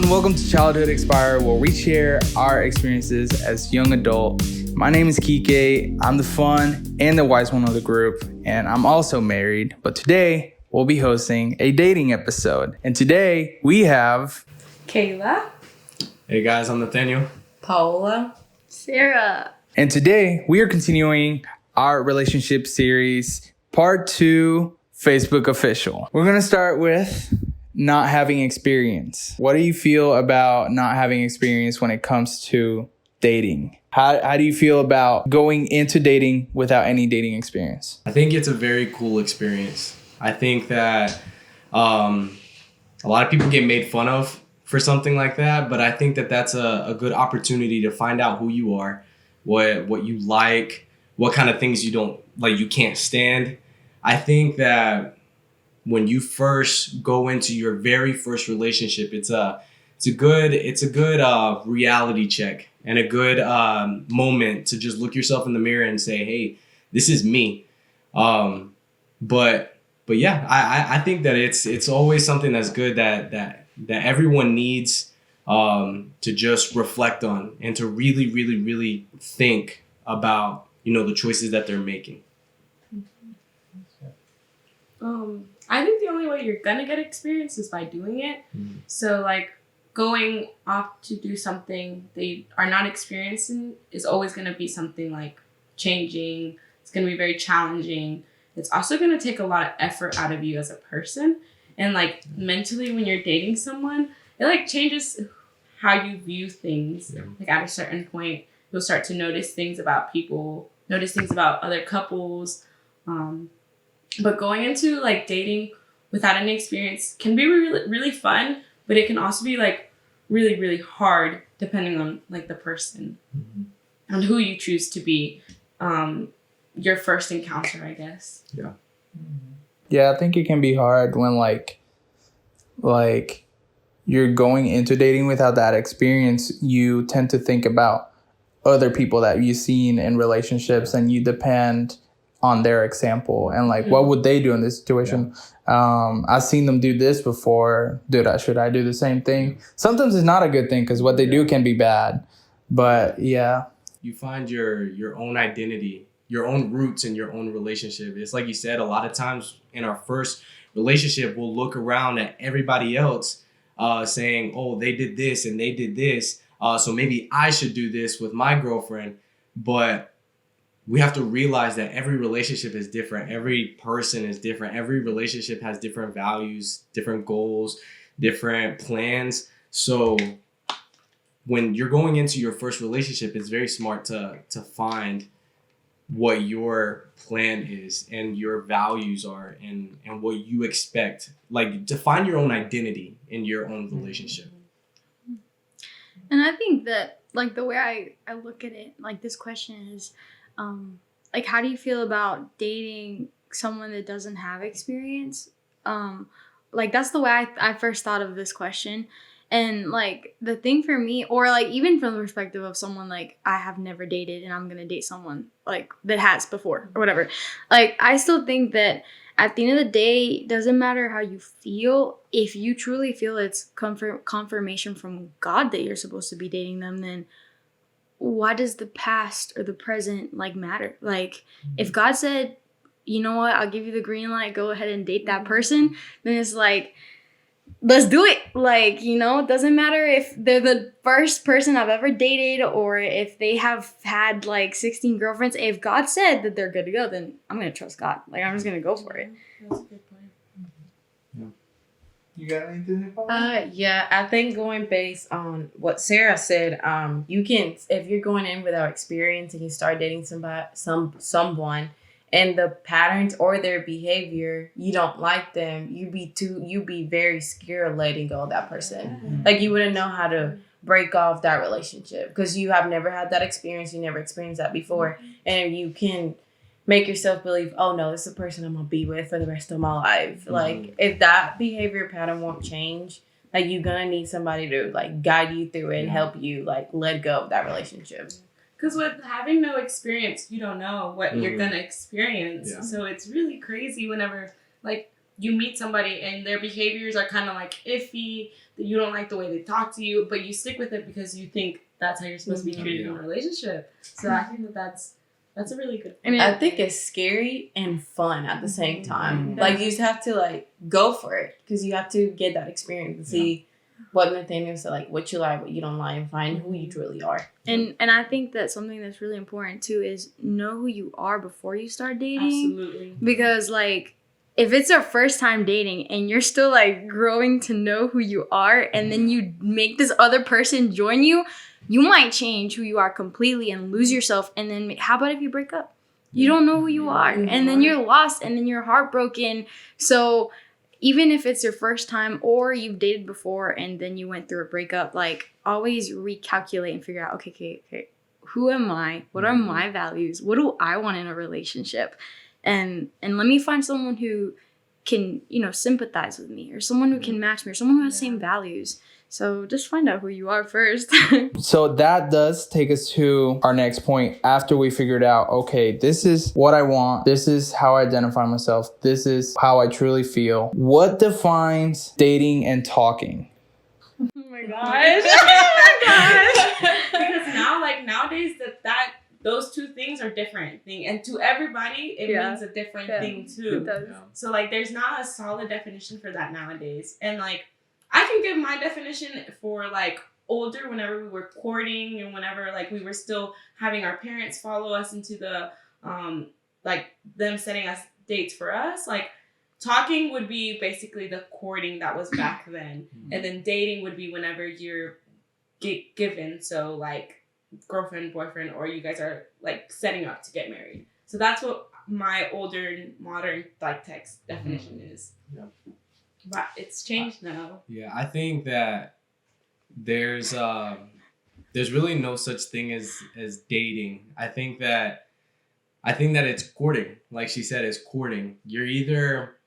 and welcome to Childhood Expire, where we share our experiences as young adults. My name is Kike. I'm the fun and the wise one of the group, and I'm also married. But today, we'll be hosting a dating episode. And today, we have... Kayla. Hey guys, I'm Nathaniel. Paola. Sarah. And today, we are continuing our relationship series, Part 2, Facebook Official. We're going to start with not having experience. What do you feel about not having experience when it comes to dating? How do you feel about going into dating without any dating experience? I think it's a very cool experience. I think that a lot of people get made fun of for something like that, but I think that that's a good opportunity to find out who you are, what you like, what kind of things you can't stand. I think that when you first go into your very first relationship, it's a good reality check and a good moment to just look yourself in the mirror and say, hey, this is me. But yeah, I think that it's always something that's good that everyone needs to just reflect on and to really, really, really think about, the choices that they're making. I think the only way you're gonna get experience is by doing it. Mm-hmm. So going off to do something they are not experiencing is always gonna be something changing. It's gonna be very challenging. It's also gonna take a lot of effort out of you as a person. And mentally when you're dating someone, it changes how you view things. Yeah. At a certain point, you'll start to notice things about people, notice things about other couples. But going into dating without any experience can be really, really fun, but it can also be really, really hard depending on the person and who you choose to be your first encounter, I guess. Yeah. Yeah, I think it can be hard when you're going into dating without that experience. You tend to think about other people that you've seen in relationships and you depend on their example and what would they do in this situation? Yeah. I've seen them do this before. Should I do the same thing? Sometimes it's not a good thing because what they do can be bad. But yeah, you find your own identity, your own roots in your own relationship. It's like you said, a lot of times in our first relationship, we'll look around at everybody else saying, oh, they did this and they did this. So maybe I should do this with my girlfriend. But we have to realize that every relationship is different. Every person is different. Every relationship has different values, different goals, different plans. So when you're going into your first relationship, it's very smart to find what your plan is and your values are and what you expect. To find your own identity in your own relationship. And I think that the way I look at it, this question is, how do you feel about dating someone that doesn't have experience? That's the way I first thought of this question. And the thing for me, or even from the perspective of someone I have never dated and I'm gonna date someone that has before or whatever. I still think that at the end of the day, it doesn't matter how you feel. If you truly feel it's confirmation from God that you're supposed to be dating them, then why does the past or the present matter? If God said, you know what, I'll give you the green light, go ahead and date that person, then it's let's do it. It doesn't matter if they're the first person I've ever dated or if they have had 16 girlfriends. If God said that they're good to go, then I'm going to trust God. I'm just going to go for it. That's a good point. Yeah. You got anything? Yeah, I think going based on what Sarah said, you can, if you're going in without experience and you start dating someone and the patterns or their behavior, you don't like them, you be very scared of letting go of that person. You wouldn't know how to break off that relationship because you have never had that experience, you never experienced that before, and you can make yourself believe, oh no, this is the person I'm gonna be with for the rest of my life. If that behavior pattern won't change, you're gonna need somebody to guide you through it and help you let go of that relationship. Because with having no experience, you don't know what you're gonna experience. Yeah. So it's really crazy whenever you meet somebody and their behaviors are kind of like iffy, that you don't like the way they talk to you, but you stick with it because you think that's how you're supposed to be treated in a relationship. So I think that's a really good point. I think it's scary and fun at the same time. Like, you just have to, like, go for it because you have to get that experience and see what Nathaniel said, like, what you like, what you don't like, and find who you truly are. And I think that something that's really important, too, is know who you are before you start dating. Absolutely. Because, like, if it's your first time dating and you're still, like, growing to know who you are, and then you make this other person join you, you might change who you are completely and lose yourself. And then how about if you break up? You don't know who you are. And then you're lost and then you're heartbroken. So even if it's your first time or you've dated before and then you went through a breakup, like, always recalculate and figure out, okay, who am I? What are my values? What do I want in a relationship? And let me find someone who can, sympathize with me, or someone who can match me, or someone who has the same values. So just find out who you are first. So that does take us to our next point. After we figured out, okay, this is what I want. This is how I identify myself. This is how I truly feel. What defines dating and talking? Oh my gosh. Because now, like, nowadays, that those two things are different thing, and to everybody it means a different thing too. So, like, there's not a solid definition for that nowadays. And, like, I can give my definition for, like, older, whenever we were courting and whenever, like, we were still having our parents follow us into the like, them setting us dates for us. Like, talking would be basically the courting that was back then, and then dating would be whenever you're given, so, like, girlfriend, boyfriend, or you guys are, like, setting up to get married. So that's what my older modern, like, text definition is. But it's changed now. Yeah, I think that there's really no such thing as dating. I think that it's courting. Like she said, it's courting. You're either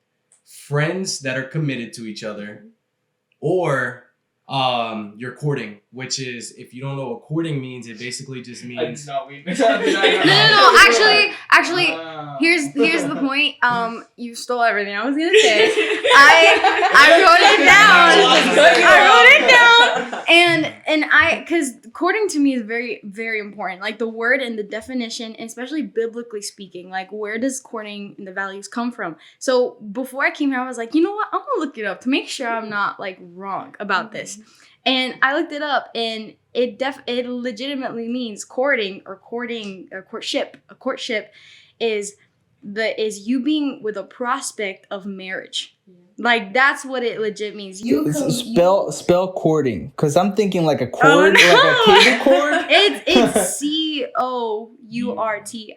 friends that are committed to each other, or you're courting, which is, if you don't know what courting means, it basically just means No. Actually, here's the point. You stole everything I was gonna say. I wrote it down. Because courting to me is very, very important. Like, the word and the definition, and especially biblically speaking, like, where does courting and the values come from? So before I came here, I was like, you know what? I'm gonna look it up to make sure I'm not, like, wrong about this. And I looked it up, and it legitimately means courting, or courtship. A courtship is you being with a prospect of marriage. Like, that's what it legit means. Spell courting, because I'm thinking like a cord, like a cable cord. It's COURTI.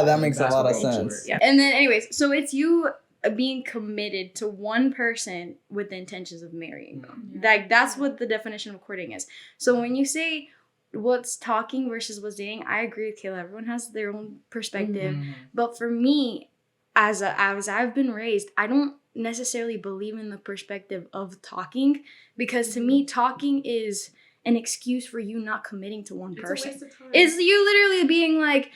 That makes a lot of sense. Yeah. And then, anyways, so it's you being committed to one person with the intentions of marrying them. Like, that's what the definition of courting is. So when you say what's talking versus what's dating, I agree with Kayla. Everyone has their own perspective. But for me, as I've been raised, I don't necessarily believe in the perspective of talking, because to me, talking is an excuse for you not committing to one person. It's a waste of time. It's you literally being like,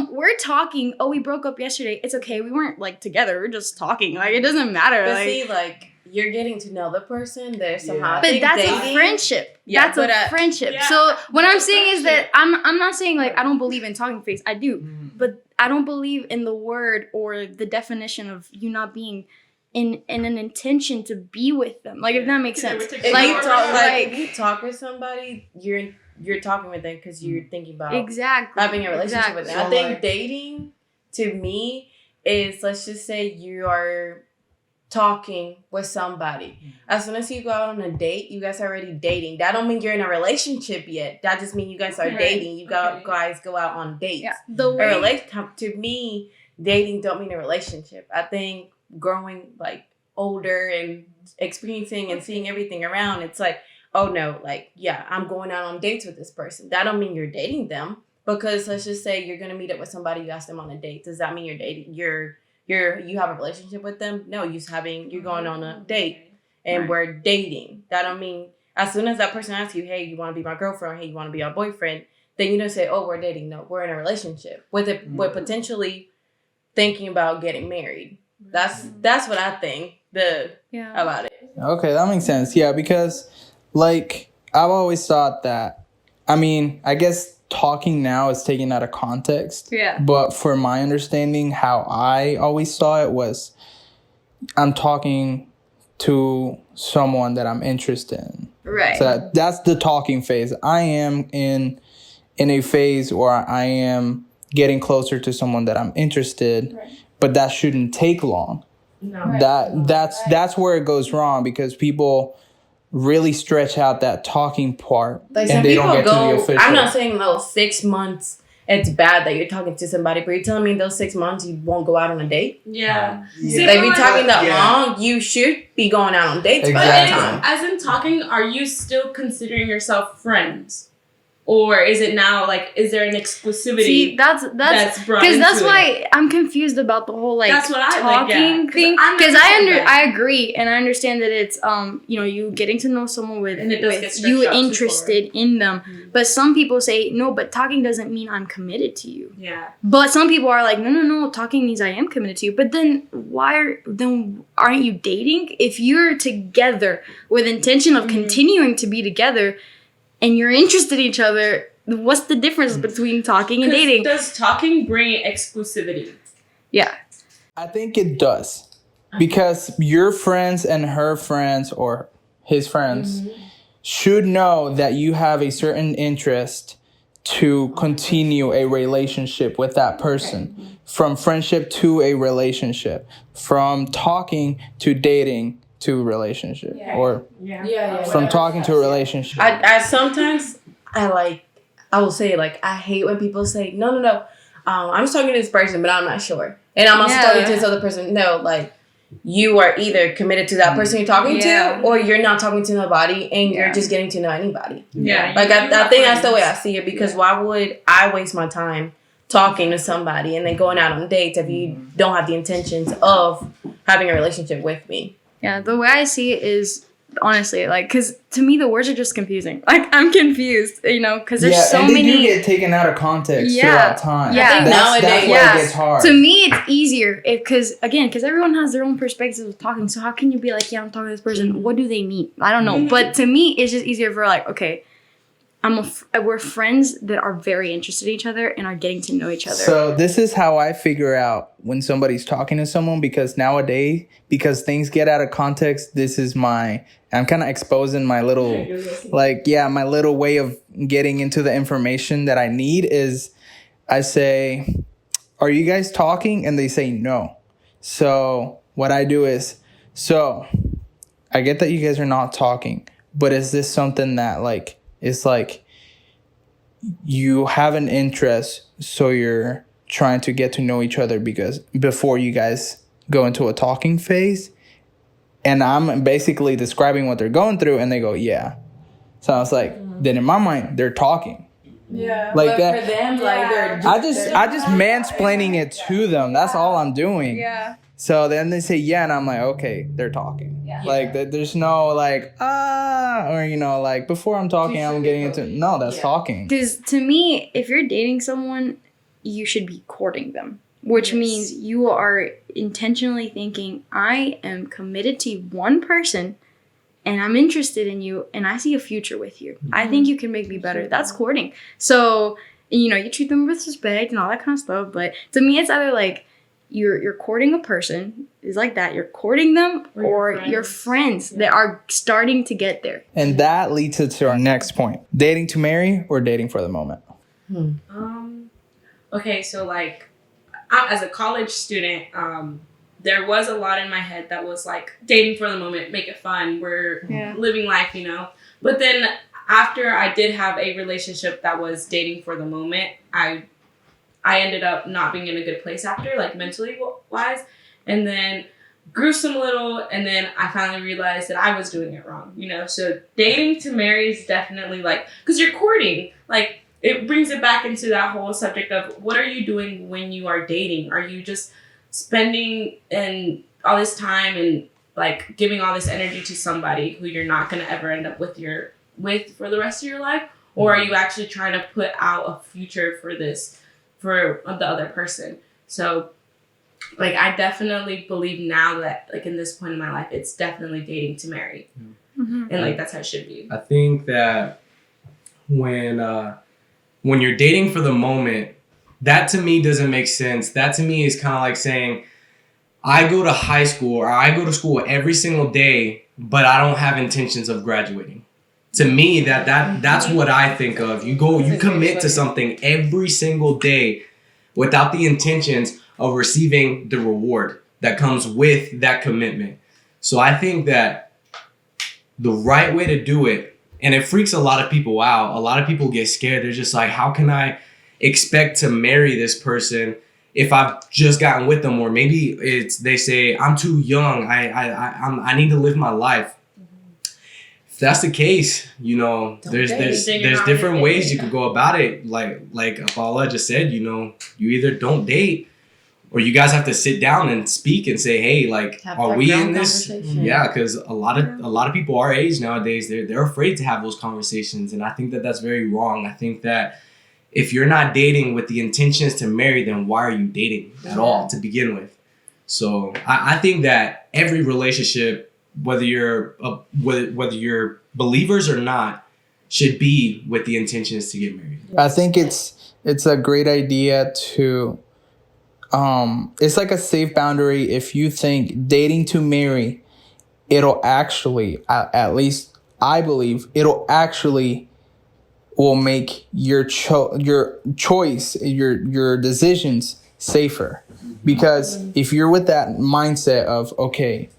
we're talking. Oh, we broke up yesterday. It's okay. We weren't, like, together. We're just talking. Like, it doesn't matter. But like, see, like, you're getting to know the person. There's somehow. But that's a friendship. Yeah, that's a friendship. Yeah, so what I'm saying is that I'm not saying, like, I don't believe in talking phase. I do, but I don't believe in the word or the definition of you not being in an intention to be with them. Like, if that makes sense. If Like, you talk with somebody, you're talking with them because you're thinking about exactly having a relationship with them. So, I think like, dating, to me, is, let's just say you are talking with somebody. As soon as you go out on a date, you guys are already dating. That don't mean you're in a relationship yet. That just means you guys are dating. You guys go out on dates. Yeah. To me, dating don't mean a relationship. I think growing, like, older and experiencing and seeing everything around, it's like, oh no, like, yeah, I'm going out on dates with this person. That don't mean you're dating them, because let's just say you're gonna meet up with somebody, you ask them on a date. Does that mean you're dating? You have a relationship with them? No, you're going on a date, and we're dating. That don't mean, as soon as that person asks you, hey, you want to be my girlfriend? Hey, you want to be our boyfriend? Then you don't say, oh, we're dating. No, we're in a relationship with potentially thinking about getting married. That's what I think about it. Okay, that makes sense. Yeah, because like I've always thought that, I mean, I guess talking now is taken out of context. Yeah. But for my understanding, how I always saw it was I'm talking to someone that I'm interested in. Right. So that's the talking phase. I am in a phase where I am getting closer to someone that I'm interested, but that shouldn't take long. No. That's where it goes wrong, because people really stretch out that talking part, Like and some they people don't get to the go. official. I'm not saying those 6 months. It's bad that you're talking to somebody, but you're telling me those 6 months you won't go out on a date. Yeah. Yeah. Like if you're talking that long, you should be going out on dates by that Exactly. time. As in talking, are you still considering yourself friends? Or is it now like, is there an exclusivity? See, that's brought because that's into why I'm confused about the whole like That's what I talking like, yeah. thing. 'Cause I'm Because never saying that. I agree and I understand that it's you getting to know someone with And it does get stretched you out too interested in them. But some people say no, but talking doesn't mean I'm committed to you. Yeah. But some people are like no, talking means I am committed to you. But then aren't you dating? If you're together with intention of continuing to be together and you're interested in each other, what's the difference between talking and dating? Does talking bring exclusivity? Yeah. I think it does, because your friends and her friends or his friends should know that you have a certain interest to continue a relationship with that person. From friendship to a relationship, from talking to dating to a relationship, or from talking to a relationship. I sometimes I will say like I hate when people say no. I'm just talking to this person, but I'm not sure, and I'm also talking to this other person. No, like you are either committed to that person you're talking to, or you're not talking to nobody, and you're just getting to know anybody. Yeah. Like I think that's the way I see it, because why would I waste my time talking to somebody and then going out on dates if you don't have the intentions of having a relationship with me? Yeah, the way I see it is honestly like, because to me the words are just confusing. Like I'm confused, because there's so and they many. do get taken out of context throughout time. Yeah. I think that's nowadays- why it gets hard. To me, it's easier because everyone has their own perspectives of talking. So how can you be like, yeah, I'm talking to this person. What do they mean? I don't know. But to me, it's just easier for like, okay, we're friends that are very interested in each other and are getting to know each other. So this is how I figure out when somebody's talking to someone, because nowadays, because things get out of context, I'm kind of exposing my little, my little way of getting into the information that I need is I say, are you guys talking? And they say no. So what I do is, so I get that you guys are not talking, but is this something that like, it's like you have an interest, so you're trying to get to know each other because before you guys go into a talking phase, and I'm basically describing what they're going through, and they go, yeah. So I was like, then in my mind, they're talking. Yeah, like but that. For them, like I just mansplaining it to them. That's all I'm doing. Yeah. So then they say yeah, and I'm like, okay, they're talking. Yeah. Like there's no like or like before I'm talking, I'm getting into that's talking. Because to me, if you're dating someone, you should be courting them, which means you are intentionally thinking, I am committed to one person, and I'm interested in you, and I see a future with you. I think you can make me better. That's courting. So you treat them with respect and all that kind of stuff. But to me, it's either like you're courting a person, is like that. You're courting them, or your friends that are starting to get there. And that leads us to our next point: dating to marry or dating for the moment. Okay, so like as a college student, there was a lot in my head that was like dating for the moment, make it fun, we're living life, But then after I did have a relationship that was dating for the moment, I ended up not being in a good place after, like mentally wise, and then grew some little, and then I finally realized that I was doing it wrong, So dating to marry is definitely like, because you're courting, like it brings it back into that whole subject of what are you doing when you are dating? Are you just spending and all this time and like giving all this energy to somebody who you're not going to ever end up with for the rest of your life? Or are you actually trying to put out a future for the other person? So like I definitely believe now that like in this point in my life, it's definitely dating to marry, and like that's how it should be. I think that when you're dating for the moment, that to me doesn't make sense. That to me is kind of like saying, I go to high school or I go to school every single day, but I don't have intentions of graduating. To me, that's what I think of. You commit to something every single day without the intentions of receiving the reward that comes with that commitment. So I think that the right way to do it, and it freaks a lot of people out. A lot of people get scared. They're just like, how can I expect to marry this person if I've just gotten with them? Or maybe they say, I'm too young. I need to live my life. If that's the case, there's different ways you could go about it. Like Paula just said, you either don't date, or you guys have to sit down and speak and say, hey, like, are we in this? Yeah, because a lot of people our age nowadays, they're afraid to have those conversations, and I think that that's very wrong. I think that if you're not dating with the intentions to marry, then why are you dating at all to begin with? So I think that every relationship, whether you're believers or not, should be with the intentions to get married. I think it's a great idea to it's like a safe boundary. If you think dating to marry, it'll actually, at least I believe, it'll actually will make your choice, your decisions safer. Because if you're with that mindset of, okay,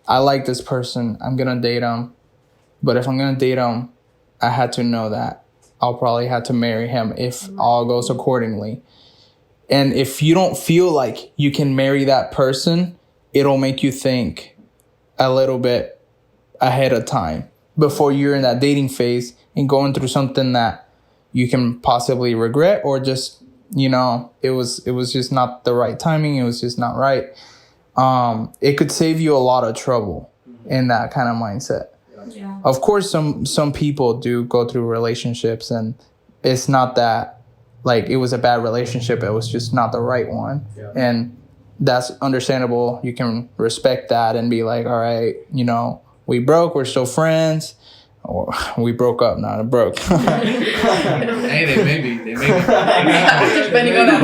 I like this person, I'm gonna date him, but if I'm gonna date him, I had to know that I'll probably have to marry him if all goes accordingly. And if you don't feel like you can marry that person, it'll make you think a little bit ahead of time before you're in that dating phase and going through something that you can possibly regret, or just, it was just not the right timing. It was just not right. It could save you a lot of trouble in that kind of mindset. Yeah. Of course, some people do go through relationships and it's not that, like, it was a bad relationship. It was just not the right one. Yeah. And that's understandable. You can respect that and be like, all right, we broke. We're still friends. Or we broke up, not broke. Hey, they may be. Depending on that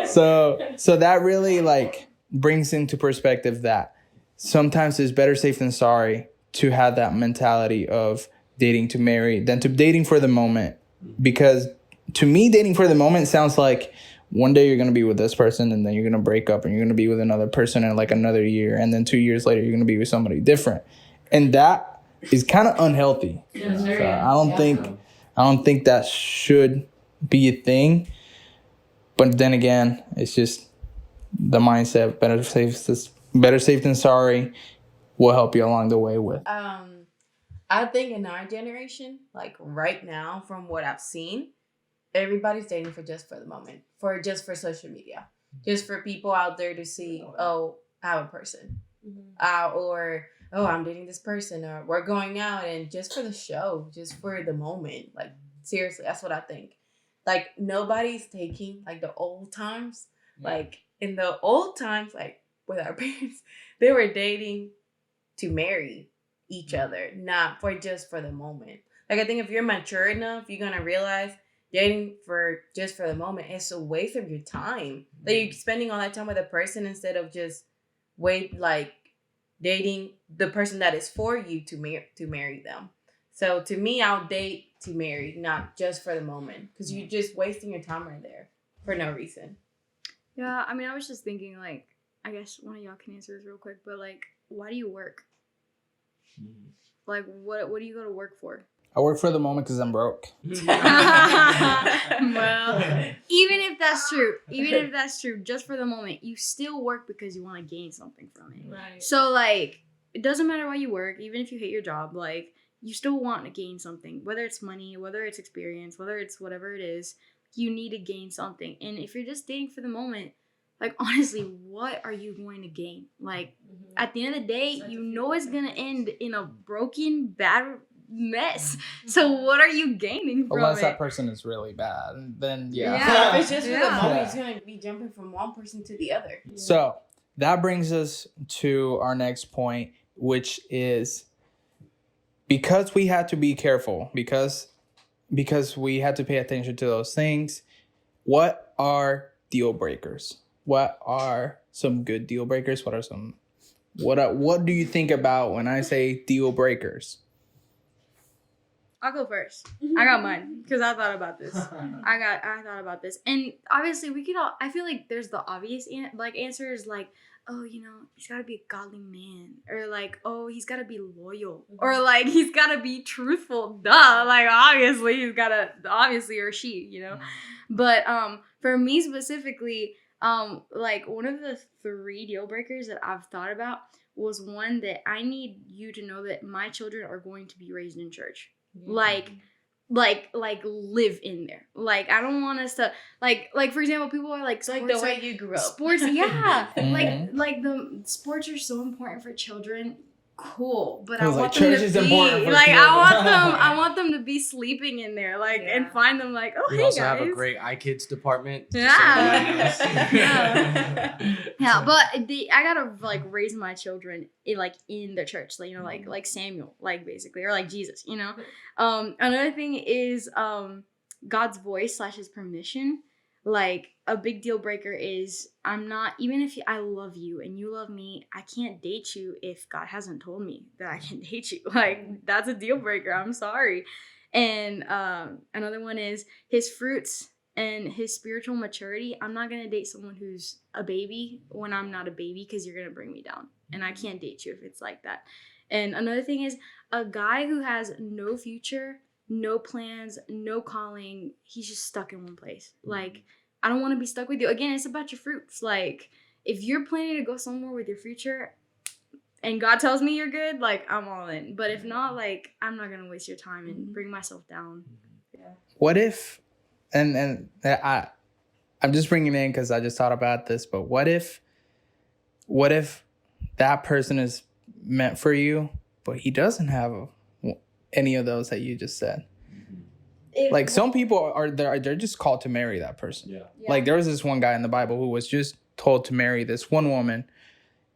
money. So that really, like, brings into perspective that sometimes it's better safe than sorry to have that mentality of dating to marry than to dating for the moment. Because to me, dating for the moment sounds like one day you're going to be with this person and then you're going to break up and you're going to be with another person in like another year. And then 2 years later, you're going to be with somebody different. And that is kind of unhealthy. Yeah, so I don't think that should be a thing. But then again, it's just the mindset, better safe than sorry, will help you along the way with. I think in our generation, like right now, from what I've seen, everybody's dating for the moment, for social media, just for people out there to see, oh, I have a person, or oh, I'm dating this person, or we're going out, and just for the show, just for the moment. Like, seriously, that's what I think. Like, nobody's taking like the old times. Like in the old times, like with our parents, they were dating to marry each other, not for the moment. Like, I think if you're mature enough, you're gonna realize dating for the moment is a waste of your time. That you're spending all that time with a person instead of just dating the person that is for you to marry them. So to me, I'll date to marry, not just for the moment, because you're just wasting your time right there for no reason. Yeah, I mean, I was just thinking, like, I guess one of y'all can answer this real quick, but like, why do you work? Like, what do you go to work for? I work for the moment because I'm broke. Well, even if that's true, just for the moment, you still work because you want to gain something from it. Right. So, like, it doesn't matter why you work, even if you hate your job, like, you still want to gain something, whether it's money, whether it's experience, whether it's whatever it is, you need to gain something. And if you're just dating for the moment, like, honestly, what are you going to gain? Like, at the end of the day, you know it's going to end in a broken, bad mess. So what are you gaining from Unless it? that person is really bad, then yeah. Yeah, if it's just for the Yeah. moment, he's gonna be jumping from one person to the other. So that brings us to our next point, which is because we had to be careful, because we had to pay attention to those things. What are deal breakers? What are some good deal breakers? What do you think about when I say deal breakers? I'll go first. I got mine because I thought about this. I thought about this, and obviously we could all. I feel like there's the obvious answers like, oh, he's got to be a godly man, or like, oh, he's got to be loyal, or like he's got to be truthful. Duh, like obviously or she, But for me specifically, like one of the 3 deal breakers that I've thought about was one that I need you to know that my children are going to be raised in church. Like live in there. Like I don't want us to like for example, people are like Like the way you grew up. Sports, yeah. Mhm. like the sports are so important for children. Cool, but I It's like want them church to is be important for like children. I want them to be sleeping in there, like and find them like, oh We hey also guys. have a great iKids department. Yeah. Yeah. Yeah, but I gotta like raise my children in the church, like Samuel, like basically, or like Jesus, Another thing is God's voice / his permission. Like a big deal breaker is I'm not, even if I love you and you love me, I can't date you if God hasn't told me that I can date you. Like that's a deal breaker. I'm sorry. And another one is his fruits and his spiritual maturity. I'm not going to date someone who's a baby when I'm not a baby because you're going to bring me down. And I can't date you if it's like that. And another thing is a guy who has no future, no plans, no calling, he's just stuck in one place. Like, I don't want to be stuck with you. Again, it's about your fruits. Like, if you're planning to go somewhere with your future and God tells me you're good, like, I'm all in. But if not, like, I'm not going to waste your time and bring myself down. Yeah. What if, and I'm just bringing it in because I just thought about this, but what if that person is meant for you, but he doesn't have any of those that you just said? Like some people they're just called to marry that person. Yeah. Like there was this one guy in the Bible who was just told to marry this one woman,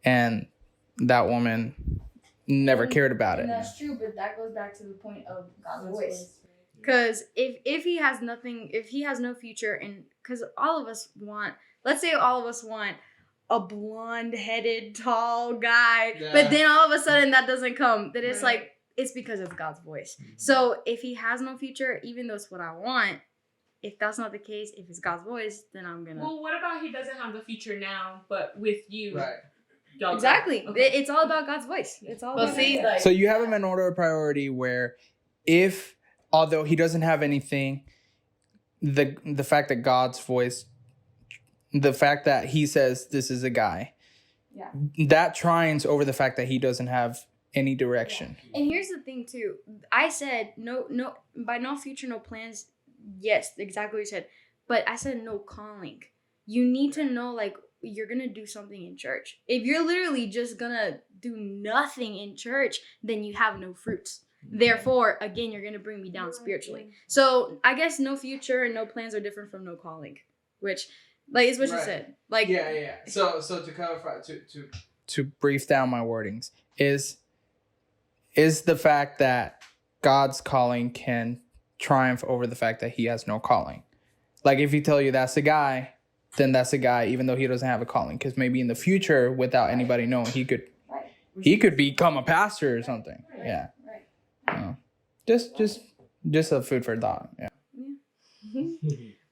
and that woman never cared about it. And that's true, but that goes back to the point of God's voice. Because if he has nothing, if he has no future, and because all of us want, let's say all of us want a blonde-headed, tall guy, but then all of a sudden that doesn't come, then it's like, it's because of God's voice. So if he has no future, even though it's what I want, if that's not the case, if it's God's voice, then I'm gonna. Well, what about he doesn't have the future now, but with you? Right. Y'all Exactly. Okay. It's all about God's voice. It's all But about see, God's like, So you have him in order of priority where if, although he doesn't have anything, the fact that God's voice, the fact that he says this is a guy, that trines over the fact that he doesn't have any direction. Yeah. And here's the thing too. I said no, by no future, no plans. Yes, exactly what you said. But I said no calling. You need to know, like, you're gonna do something in church. If you're literally just gonna do nothing in church, then you have no fruits. Therefore, again, you're gonna bring me down spiritually. So I guess no future and no plans are different from no calling, which, like, is what you said. Like, yeah. So to clarify, to brief down my wordings, is the fact that God's calling can triumph over the fact that he has no calling. Like if you tell you that's a guy, then that's a guy, even though he doesn't have a calling. Because maybe in the future, without anybody knowing, he could become a pastor or something. Yeah. Just a food for thought. Yeah.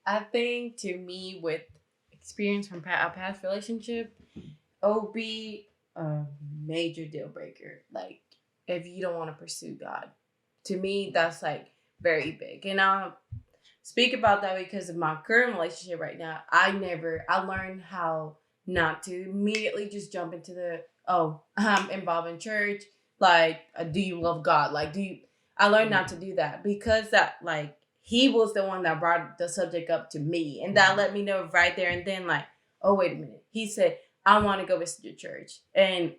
I think to me, with experience from a past relationship, it'll be a major deal breaker. Like if you don't want to pursue God, to me that's like very big. And I'll speak about that because of my current relationship right now. I learned how not to immediately just jump into I'm involved in church. Like, do you love God? Like, I learned not to do that because that, like, he was the one that brought the subject up to me. And that let me know right there and then, like, oh, wait a minute. He said, I want to go visit your church. And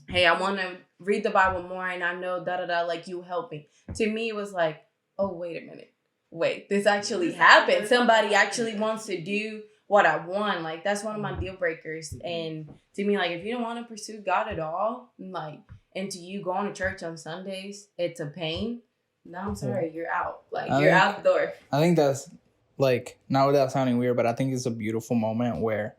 hey, I want to read the Bible more, and I know like you help me. To me, it was like, oh, wait a minute. Wait, this actually happened. Somebody actually wants to do what I want. Like, that's one of my deal breakers. And to me, like, if you don't want to pursue God at all, like, and to you going to church on Sundays, it's a pain. No, I'm sorry, you're out. Like, you're out the door. I think that's, like, not without sounding weird, but I think it's a beautiful moment where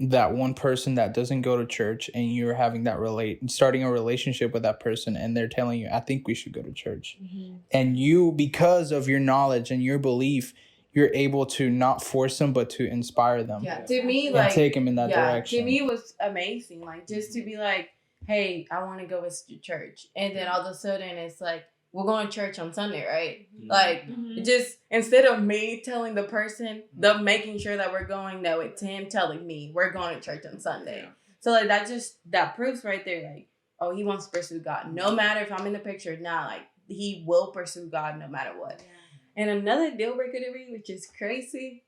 that one person that doesn't go to church and you're having that starting a relationship with that person, and they're telling you, I think we should go to church. And you, because of your knowledge and your belief, you're able to not force them, but to inspire them. Yeah, to me, and like, take them in that direction. To me, it was amazing. Like, just to be like, hey, I want to go visit church. And then all of a sudden, it's like, we're going to church on Sunday, right? Like, just instead of me telling the person, making sure that we're going, that it's him telling me we're going to church on Sunday. Yeah. So, like, that proves right there, like, oh, he wants to pursue God. No matter if I'm in the picture or not, like, he will pursue God no matter what. Yeah. And another deal breaker to me, which is crazy,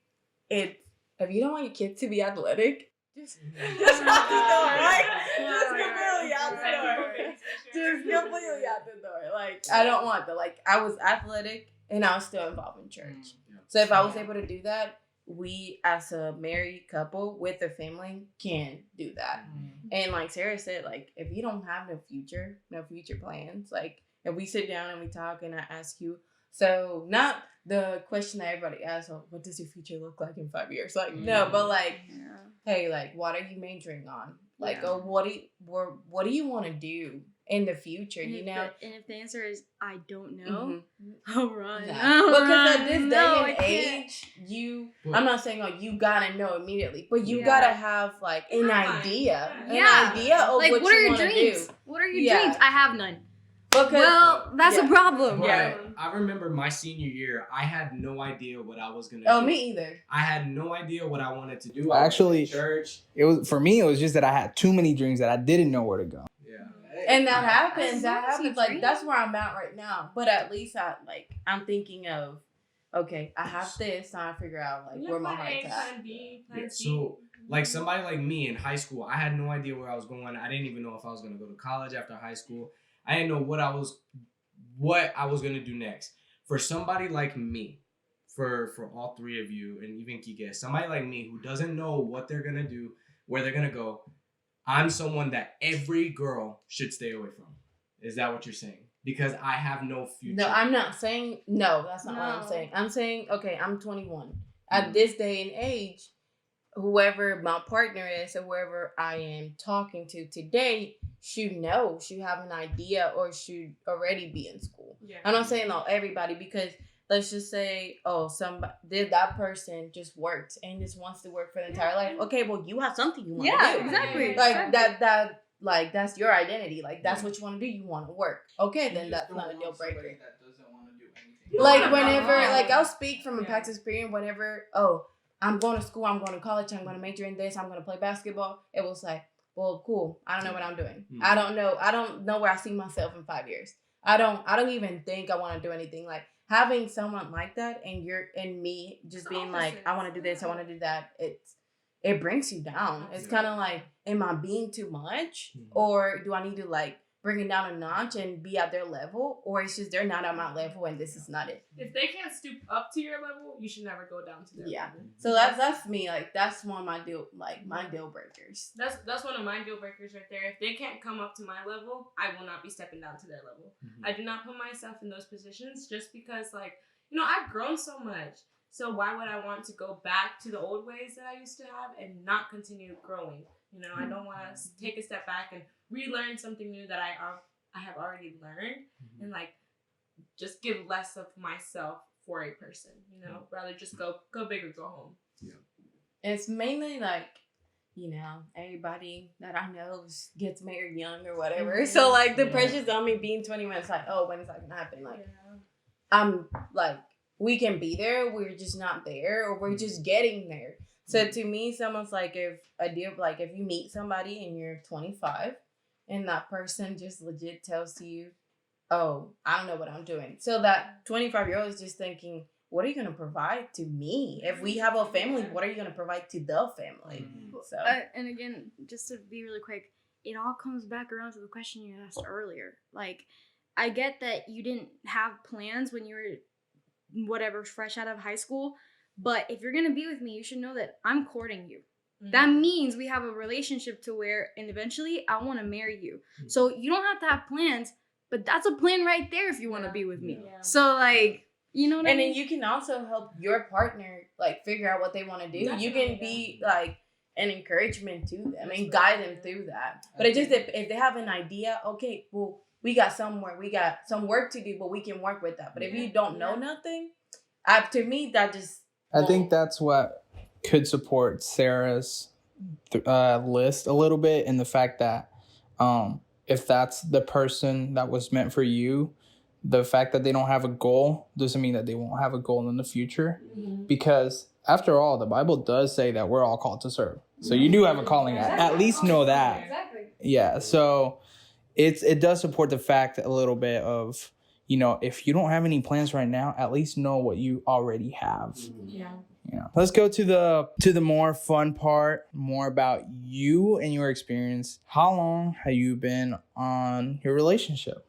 it's if you don't want your kids to be athletic, just out the door, right? Just completely out the door. Just completely out the door. Like, I don't want that. Like, I was athletic and I was still involved in church. So if I was able to do that, we as a married couple with a family can do that. And like Sarah said, like, if you don't have no future plans, like, if we sit down and we talk and I ask you, so not the question that everybody asks, oh, what does your future look like in 5 years? Like, no, but like, hey, like, what are you majoring on? Like, oh, what do you want to do in the future? And and if the answer is I don't know, I'll run. Because at this day and age, I'm not saying like you gotta know immediately, but you gotta have like an idea of like, what are your dreams? What are your dreams? I have none. Because, that's a problem. Yeah. I remember my senior year, I had no idea what I was going to do. Oh, me either. I had no idea what I wanted to do. Actually, church. For me, it was just that I had too many dreams that I didn't know where to go. Yeah. And that happens. Like, that's where I'm at right now. But at least I'm thinking of, okay, I have this, now I figure out like where my heart's at. So, like, somebody like me in high school, I had no idea where I was going. I didn't even know if I was going to go to college after high school. I didn't know what I was going to do next. For somebody like me, for all three of you, and even Kike, somebody like me who doesn't know what they're going to do, where they're going to go, I'm someone that every girl should stay away from. Is that what you're saying? Because I have no future. No, I'm not saying, no, that's not what I'm saying. I'm saying, okay, I'm 21. At this day and age, whoever my partner is or whoever I am talking to today should have an idea or should already be in school. Yeah. I'm not saying everybody, because let's just say, that person just works and just wants to work for the entire life. Okay, well, you have something you want to do. Yeah, exactly. Like that like that's your identity. Like that's what you want to do. You want to work. Okay, then that's not a deal breaker. That doesn't want to do anything. Like whenever, like I'll speak from a past experience. Whenever, I'm going to school, I'm going to college, I'm going to major in this, I'm going to play basketball. It was like, well, cool. I don't know what I'm doing. I don't know where I see myself in 5 years. I don't even think I want to do anything. Like having someone like that and me just being like, I want to do this, I want to do that. It brings you down. It's kind of like, am I being too much, or do I need to like bring it down a notch and be at their level, or it's just they're not at my level and this is not it. If they can't stoop up to your level, you should never go down to their level. So that's me. Like that's one of my deal breakers. That's one of my deal breakers right there. If they can't come up to my level, I will not be stepping down to their level. I do not put myself in those positions just because, like, I've grown so much. So why would I want to go back to the old ways that I used to have and not continue growing? I don't want to take a step back and relearn something new that I have already learned, and like just give less of myself for a person. Rather just go big or go home. Yeah. It's mainly like, everybody that I know gets married young or whatever. So like the pressure's on me being 21. It's like, oh, when is that gonna happen? Like, I'm like, we can be there, we're just not there, or we're just getting there. So to me, someone's like, if you meet somebody and you're 25 and that person just legit tells you, oh, I don't know what I'm doing. So that 25-year-old is just thinking, what are you going to provide to me? If we have a family, what are you going to provide to the family? So and again, just to be really quick, it all comes back around to the question you asked earlier. Like, I get that you didn't have plans when you were whatever fresh out of high school, but if you're gonna be with me, you should know that I'm courting you. That means we have a relationship to where, and eventually I want to marry you. So you don't have to have plans, but that's a plan right there if you want to be with me. Yeah. So like, you know what I And mean? then you can also help your partner like figure out what they want to do. You Definitely, can be like an encouragement to them and guide them through that. But it just if they have an idea, okay, well, we got some work to do, but we can work with that. But if you don't know nothing, to me that just I think that's what could support Sarah's list a little bit, in the fact that if that's the person that was meant for you, the fact that they don't have a goal doesn't mean that they won't have a goal in the future. Because after all, the Bible does say that we're all called to serve. So you do have a calling. At least know that. Exactly. Yeah. So it does support the fact a little bit of, you know, if you don't have any plans right now, at least know what you already have. Yeah. Yeah. Let's go to the more fun part, more about you and your experience. How long have you been on your relationship?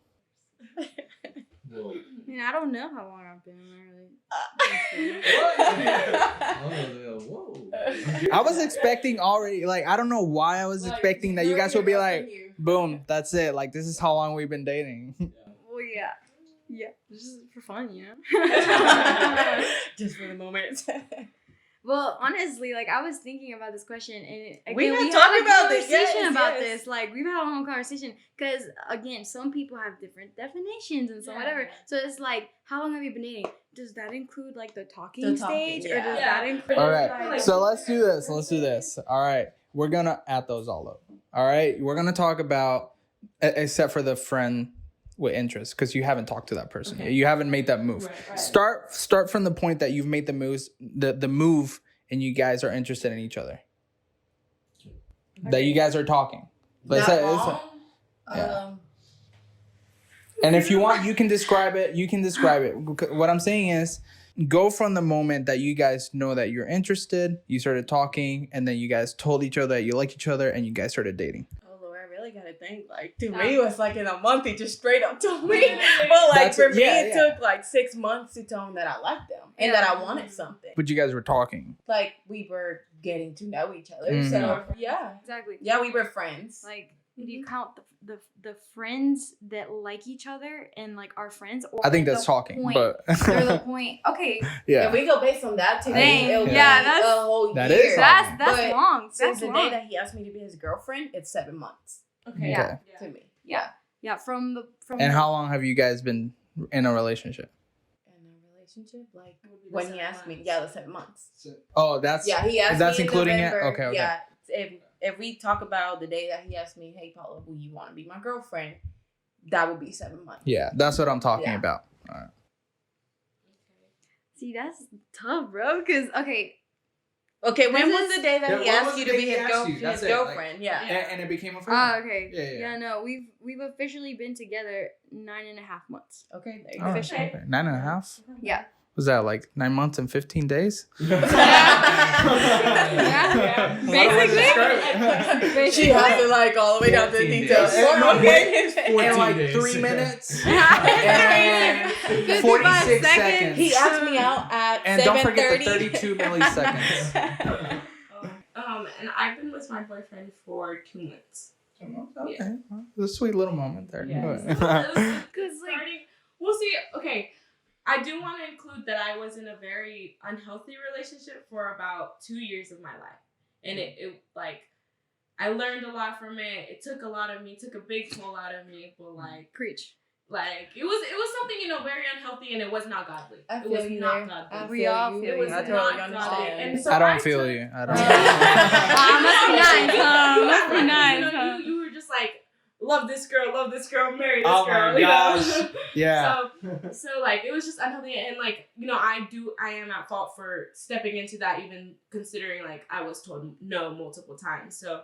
Whoa. I mean, I don't know how long I've been married. Whoa. I was expecting already, like, I don't know why I was expecting that you guys would be like, boom, that's it. Like, this is how long we've been dating. Well, yeah. Yeah, just for fun, you know? just for the moment. Well, honestly, like, I was thinking about this question, and again, We we have talked had a about this, conversation yes, about yes. this. Like, we've had a whole conversation, because, again, some people have different definitions and so whatever. So it's like, how long have you been dating? Does that include, like, the talking stage? Or does that include... All right, so let's do this. All right, we're going to add those all up. All right, we're going to talk about, except for the friend with interest, because you haven't talked to that person yet. You haven't made that move. Right. Start from the point that you've made the move, and you guys are interested in each other. That you guys are talking. But yeah. And if you want, you can describe it. What I'm saying is, go from the moment that you guys know that you're interested, you started talking, and then you guys told each other that you like each other, and you guys started dating. I really gotta think. Like, to me, it was like in a month, he just straight up told me. But like for me, it took like 6 months to tell him that I liked them and that I wanted something. But you guys were talking. Like, we were getting to know each other. Mhm. So yeah, Exactly. yeah, we were friends. Like, do you count the friends that like each other and, like, our friends? Or I think that's the talking, point, but or the point. Okay. yeah. If we go based on that today, Dang. it'll be Yeah, that's- a whole that year. is That's But long. Since That's the long. day that he asked me to be his girlfriend, it's 7 months Okay. Yeah. to me. Yeah, from And how long have you guys been in a relationship? In a relationship, like Would be the when 7 he asked me, months. the 7 months. Oh, that's Yeah, he asked that's me in including it? November. Okay. Yeah, if we talk about the day that he asked me, hey Paula, will you want to be my girlfriend? That would be 7 months. Yeah, that's what I'm talking Yeah. about. All right. See, that's tough, bro. Because Okay, when This was is- the day that Yeah, he when asked was you the to day be he his, asked you? That's it, girlfriend? Yeah. And it became a oh, friend. okay. Yeah. Yeah, no, we've officially been together 9.5 months. Okay, there you Oh, go. Officially. okay. 9.5? Yeah. Was that like 9 months and 15 days? Yeah. Basically. She has to like all the way down to the 14 details. days. Okay. In like days. 3 minutes. And 46 seconds. He asked me out at And don't forget the 7:30. 32 milliseconds. And I've been with my boyfriend for 2 months. Okay. Well, it was a sweet little moment there. Yeah. Go It ahead. was Because, like, starting. We'll see. Okay, I do want to include that I was in a very unhealthy relationship for about 2 years of my life, and it like I learned a lot from it. It took a lot of me, took a big toll out of me, but preach. it was something very unhealthy, and it was not godly. I It feel was you not there. godly. I We all feel feel you. It was you. I not totally godly. understand. And so I don't took- feel you. I don't. Must be nice, huh? Must be nice, You know, huh? you were just like, love this girl, marry this Oh girl. my you know? gosh. Yeah. So like it was just unhealthy, and like I am at fault for stepping into that, even considering like I was told no multiple times. So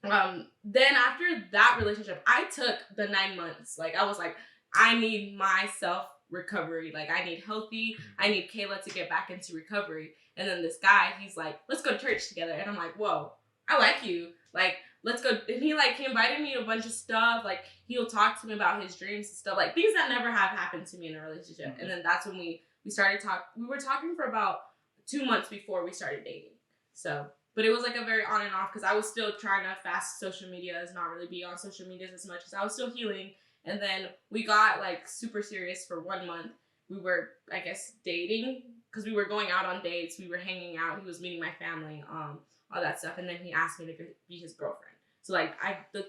then after that relationship, I took the 9 months. Like I was like, I need my self recovery. Like I need healthy. I need Kayla to get back into recovery. And then this guy, he's like, let's go to church together. And I'm like, whoa, I like you. Like let's go. And he invited me to a bunch of stuff. Like, he'll talk to me about his dreams and stuff, like things that never have happened to me in a relationship. And then that's when we started talking. We were talking for about 2 months before we started dating. So, but it was like a very on and off, because I was still trying to fast social media, not really be on social media as much, because I was still healing. And then we got like super serious for 1 month. We were, I guess, dating, because we were going out on dates. We were hanging out. He was meeting my family, all that stuff. And then he asked me to be his girlfriend. So like the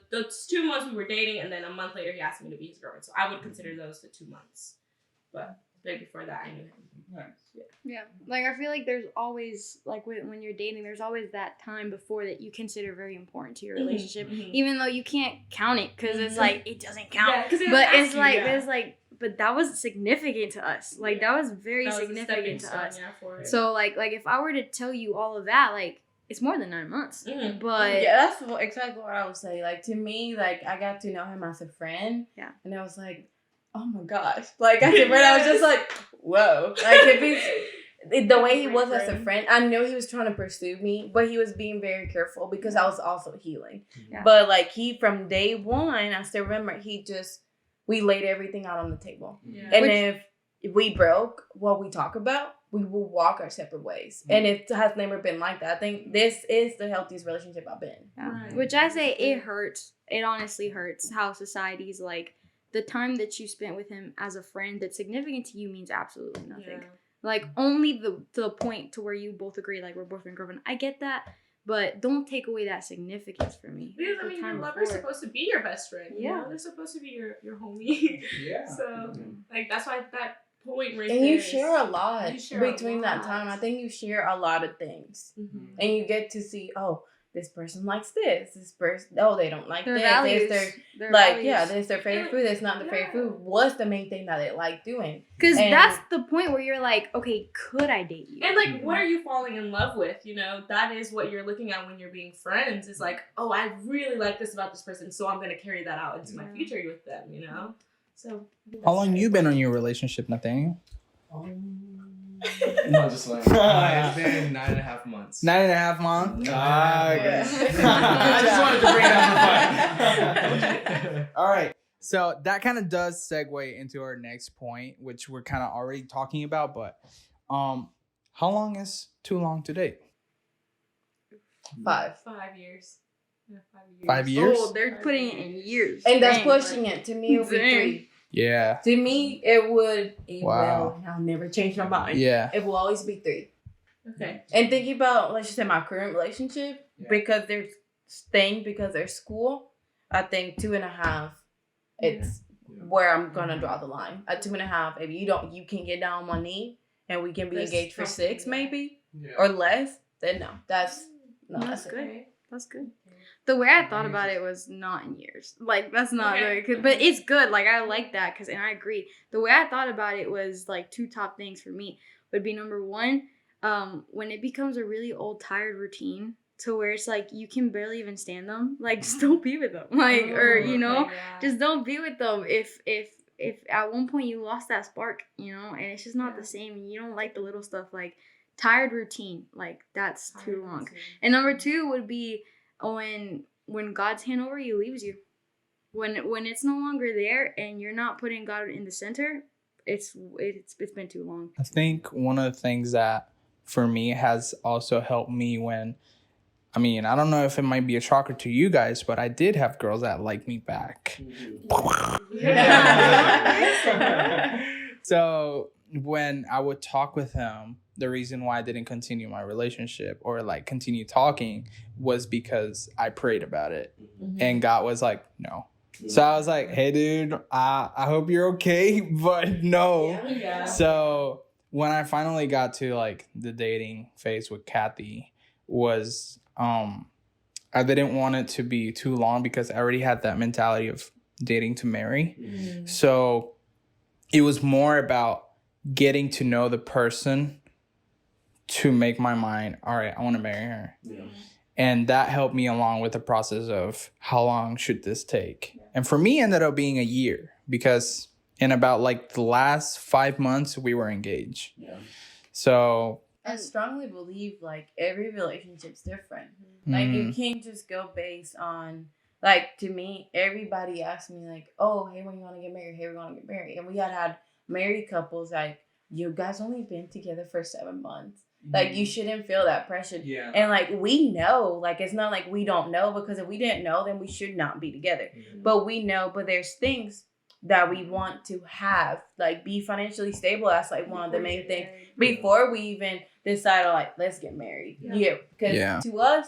2 months we were dating, and then a month later he asked me to be his girlfriend. So I would consider those the 2 months. But right before that, I knew him. Nice. Yeah, like I feel like there's always like when you're dating, there's always that time before that you consider very important to your relationship, even though you can't count it because it's like it doesn't count. Yeah, but it's like, but that was significant to us. Like that was very significant to us. So like if I were to tell you all of that, like it's more than 9 months. But yeah, that's exactly what I would say. Like to me, like I got to know him as a friend. Yeah, and I was like, oh my gosh, like as a friend, I was just like, whoa, like if he's the way he was as a friend, I know he was trying to pursue me, but he was being very careful because I was also healing. Yeah. But like he, from day one, I still remember we laid everything out on the table. Yeah. And if we broke what we talk about, we will walk our separate ways. And it has never been like that. I think this is the healthiest relationship I've been. Yeah. Right. Which I say it hurts. It honestly hurts how society's like, the time that you spent with him as a friend that's significant to you means absolutely nothing. Yeah. Like, only the point to where you both agree, like, we're boyfriend and girlfriend. I get that, but don't take away that significance for me. Because, I mean, your lover's supposed to be your best friend. Yeah. You know? They're supposed to be your homie. Yeah. So, like, that's why that point right there. And you share a lot between that time. I think you share a lot of things. And you get to see, this person likes this. This person, they don't like their this. Values. Their values. This is their favorite food. That's not their favorite food. What's the main thing that they like doing? Because that's the point where you're like, okay, could I date you? And like, what are you falling in love with? You know, that is what you're looking at when you're being friends. Is like, oh, I really like this about this person, so I'm gonna carry that out into my future with them. You know. So. How long you been in your relationship, Nathaniel? No, just like it's been 9.5 months. 9.5 months. Okay. I just wanted to bring that up. All right. So that kind of does segue into our next point, which we're kind of already talking about. But how long is too long to date? 5 years. Yeah, 5 years. 5 years? Oh, they're putting it in years. And that's pushing it. To me, it would be 3. Yeah. To me, it will. I'll never change my mind. Yeah. It will always be 3. Okay. And thinking about, let's just say, my current relationship, because they're staying because they're school, I think 2.5, it's where I'm gonna draw the line. At 2.5, if you can get down on one knee and we can be engaged for 6 maybe or less, then no. That's good. That's good. The way I thought about it was not in years. Like, that's not very good. But it's good. Like, I like that and I agree. The way I thought about it was, like, 2 top things for me would be, number 1, when it becomes a really old, tired routine to where it's, like, you can barely even stand them. Like, just don't be with them. Like, just don't be with them. If at one point you lost that spark, and it's just not the same, and you don't like the little stuff, like, tired routine, like, that's too long. And number 2 would be when God's hand over you leaves you, when it's no longer there and you're not putting God in the center, it's been too long. I think one of the things that for me has also helped me I don't know if it might be a shocker to you guys, but I did have girls that like me back. So when I would talk with him, the reason why I didn't continue my relationship or like continue talking was because I prayed about it. And God was like, no. So I was like, hey, dude, I hope you're okay, but no. Yeah. So when I finally got to like the dating phase with Kathy was I didn't want it to be too long because I already had that mentality of dating to marry. So it was more about getting to know the person to make my mind, all right, I want to marry her. Yeah. And that helped me along with the process of how long should this take? Yeah. And for me, it ended up being a year because in about like the last 5 months, we were engaged. Yeah. So I strongly believe like every relationship's different. Like you can't just go based on like, to me, everybody asks me like, oh, hey, when you want to get married? Hey, we want to get married. And we had married couples like, you guys only been together for 7 months. Like you shouldn't feel that pressure. Yeah. And like we know, like it's not like we don't know, because if we didn't know, then we should not be together. But we know, but there's things that we want to have, like be financially stable. That's like one of the main things before we even decide on like, let's get married. Because to us,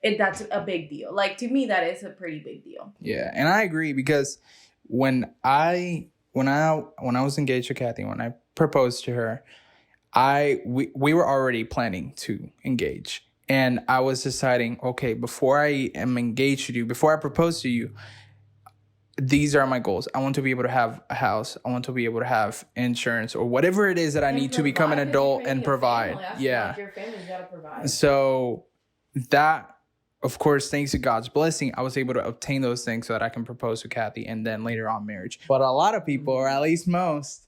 that's a big deal. Like to me, that is a pretty big deal. Yeah, and I agree, because when I was engaged to Kathy, when I proposed to her, we were already planning to engage, and I was deciding, okay, before I am engaged to you, before I propose to you, these are my goals. I want to be able to have a house. I want to be able to have insurance or whatever it is that I need to become an adult and provide. Yeah. Your family's got to provide. So that, of course, thanks to God's blessing, I was able to obtain those things so that I can propose to Kathy and then later on marriage. But a lot of people, or at least most,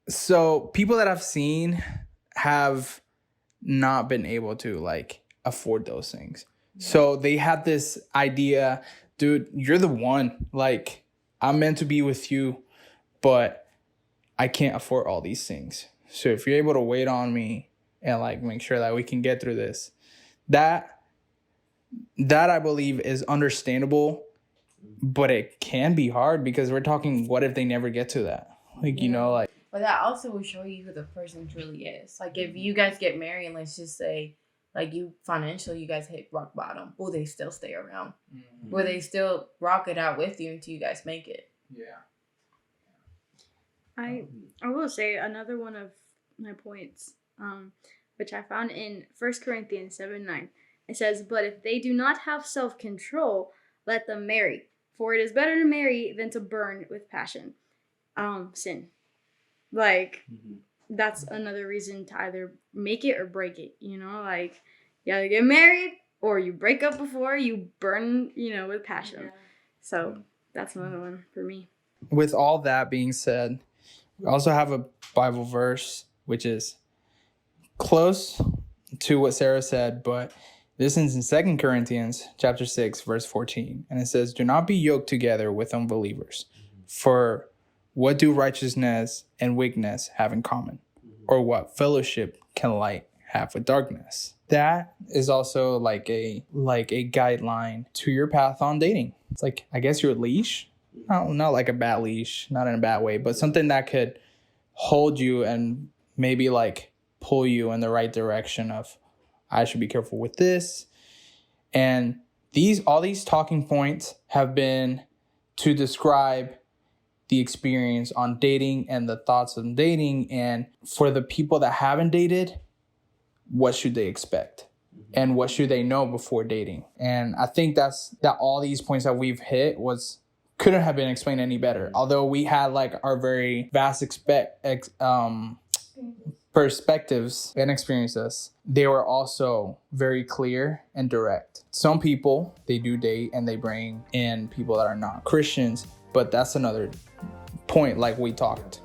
so people that I've seen have not been able to like afford those things. So they had this idea, dude, you're the one. Like, I'm meant to be with you, but I can't afford all these things. So if you're able to wait on me and like make sure that we can get through this, that I believe is understandable, but it can be hard, because we're talking, what if they never get to that? Like, you know, like. But that also will show you who the person truly is. Like if you guys get married and let's just say, like you financially, you guys hit rock bottom, will they still stay around? Will they still rock it out with you until you guys make it? Yeah. I will say another one of my points, which I found in 1 Corinthians 7:9. It says, but if they do not have self-control, let them marry. For it is better to marry than to burn with passion. Sin. Like, that's another reason to either make it or break it, you know? Like, you either get married or you break up before you burn, with passion. Yeah. So that's another one for me. With all that being said, we also have a Bible verse, which is close to what Sarah said, but this is in 2 Corinthians chapter 6, verse 14. And it says, do not be yoked together with unbelievers. For what do righteousness and wickedness have in common? Or what fellowship can light have with darkness? That is also like a guideline to your path on dating. It's like, I guess, your leash. Not like a bad leash, not in a bad way, but something that could hold you and maybe like pull you in the right direction of, I should be careful with this. And all these talking points have been to describe the experience on dating and the thoughts on dating. And for the people that haven't dated, what should they expect? And what should they know before dating? And I think that all these points that we've hit couldn't have been explained any better. Although we had like our very vast perspectives and experiences, they were also very clear and direct. Some people, they do date and they bring in people that are not Christians, but that's another point, like we talked,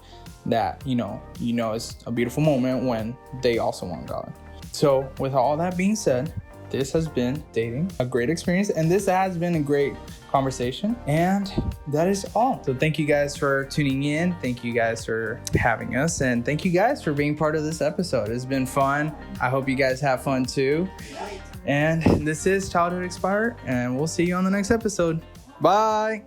that it's a beautiful moment when they also want God. So with all that being said, this has been dating, a great experience, and this has been a great conversation, and that is all. So thank you guys for tuning in, thank you guys for having us, and thank you guys for being part of this episode. It's been fun. I hope you guys have fun too. And this is Childhood Expired, and we'll see you on the next episode. Bye.